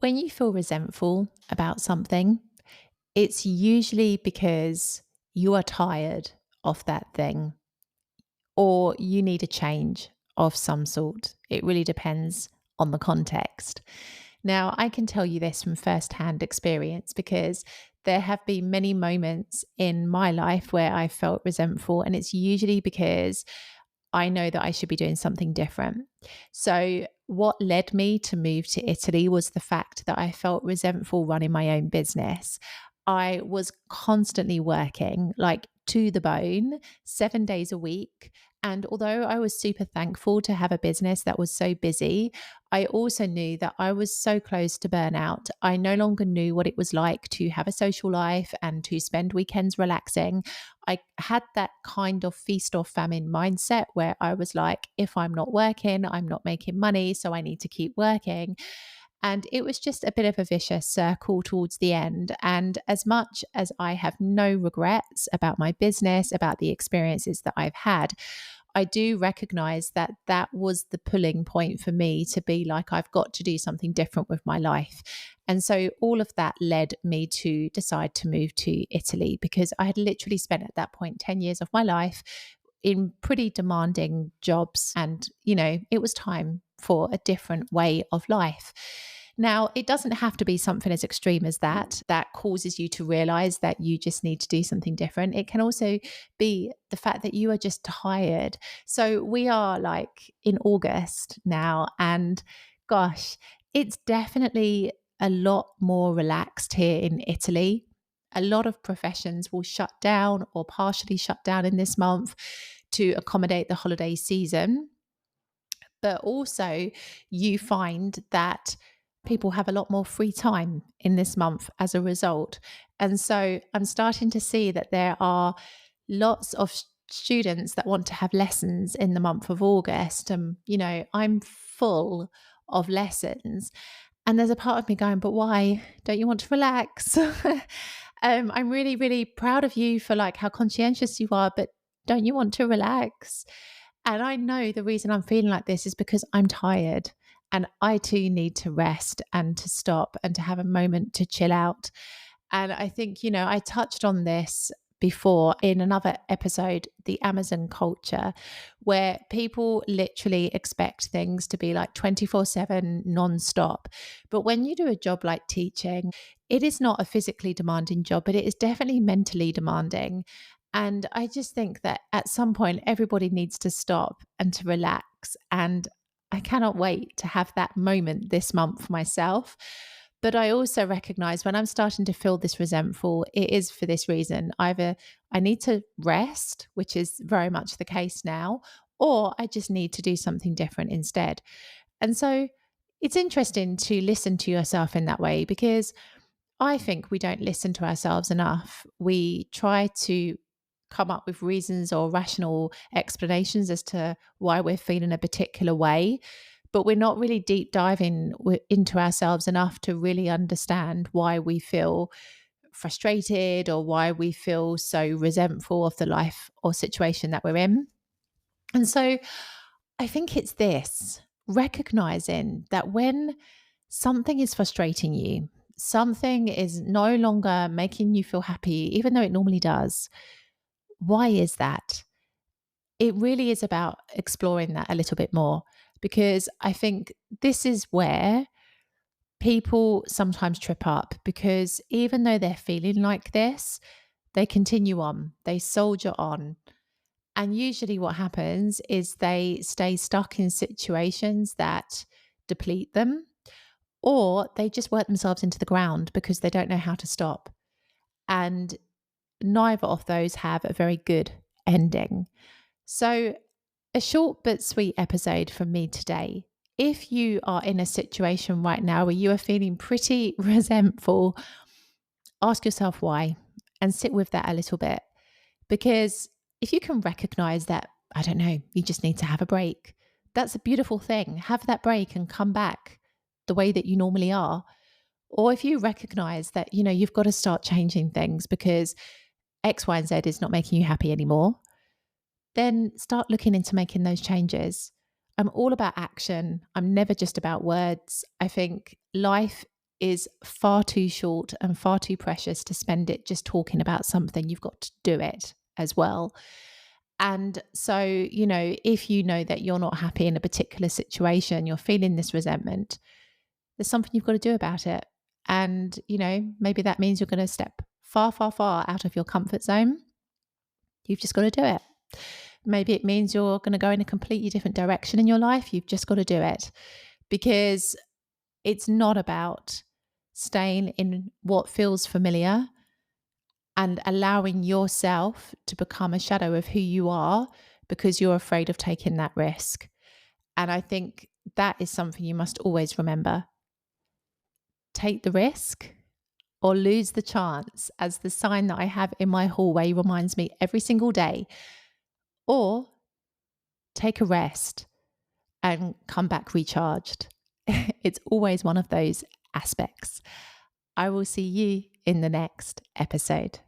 When you feel resentful about something, it's usually because you are tired of that thing or you need a change of some sort. It really depends on the context. Now, I can tell you this from firsthand experience because there have been many moments in my life where I felt resentful, and it's usually because I know that I should be doing something different. So, what led me to move to Italy was the fact that I felt resentful running my own business. I was constantly working, like to the bone, 7 days a week. And although I was super thankful to have a business that was so busy, I also knew that I was so close to burnout. I no longer knew what it was like to have a social life and to spend weekends relaxing. I had that kind of feast or famine mindset where I was like, if I'm not working, I'm not making money, so I need to keep working. And it was just a bit of a vicious circle towards the end. And as much as I have no regrets about my business, about the experiences that I've had, I do recognize that that was the pulling point for me to be like, I've got to do something different with my life. And so all of that led me to decide to move to Italy because I had literally spent at that point 10 years of my life in pretty demanding jobs. And, it was time for a different way of life. Now, it doesn't have to be something as extreme as that causes you to realize that you just need to do something different. It can also be the fact that you are just tired. So we are like in August now, and gosh, it's definitely a lot more relaxed here in Italy. A lot of professions will shut down or partially shut down in this month to accommodate the holiday season. But also, you find that people have a lot more free time in this month as a result. And so I'm starting to see that there are lots of students that want to have lessons in the month of August. And, I'm full of lessons. And there's a part of me going, but why? Don't you want to relax? I'm really, really proud of you for like how conscientious you are, but don't you want to relax? And I know the reason I'm feeling like this is because I'm tired and I too need to rest and to stop and to have a moment to chill out. And I think, I touched on this before in another episode, the Amazon culture, where people literally expect things to be like 24/7 nonstop. But when you do a job like teaching, it is not a physically demanding job, but it is definitely mentally demanding. And I just think that at some point, everybody needs to stop and to relax. And I cannot wait to have that moment this month for myself. But I also recognize when I'm starting to feel this resentful, it is for this reason. Either I need to rest, which is very much the case now, or I just need to do something different instead. And so it's interesting to listen to yourself in that way because I think we don't listen to ourselves enough. We try to come up with reasons or rational explanations as to why we're feeling a particular way, but we're not really deep diving into ourselves enough to really understand why we feel frustrated or why we feel so resentful of the life or situation that we're in. And so I think it's this recognizing that when something is frustrating you, something is no longer making you feel happy, even though it normally does. Why is that? It really is about exploring that a little bit more because I think this is where people sometimes trip up because even though they're feeling like this, they continue on, they soldier on. And usually, what happens is they stay stuck in situations that deplete them, or they just work themselves into the ground because they don't know how to stop. And neither of those have a very good ending. So, a short but sweet episode from me today. If you are in a situation right now where you are feeling pretty resentful, ask yourself why and sit with that a little bit. Because if you can recognize that, I don't know, you just need to have a break, that's a beautiful thing. Have that break and come back the way that you normally are. Or if you recognize that, you've got to start changing things because X, Y, and Z is not making you happy anymore, then start looking into making those changes. I'm all about action. I'm never just about words. I think life is far too short and far too precious to spend it just talking about something. You've got to do it as well. And so, if you know that you're not happy in a particular situation, you're feeling this resentment, there's something you've got to do about it. And, maybe that means you're going to step far, far, far out of your comfort zone. You've just got to do it. Maybe it means you're going to go in a completely different direction in your life. You've just got to do it, because it's not about staying in what feels familiar and allowing yourself to become a shadow of who you are because you're afraid of taking that risk. And I think that is something you must always remember. Take the risk or lose the chance, as the sign that I have in my hallway reminds me every single day. Or take a rest and come back recharged. It's always one of those aspects. I will see you in the next episode.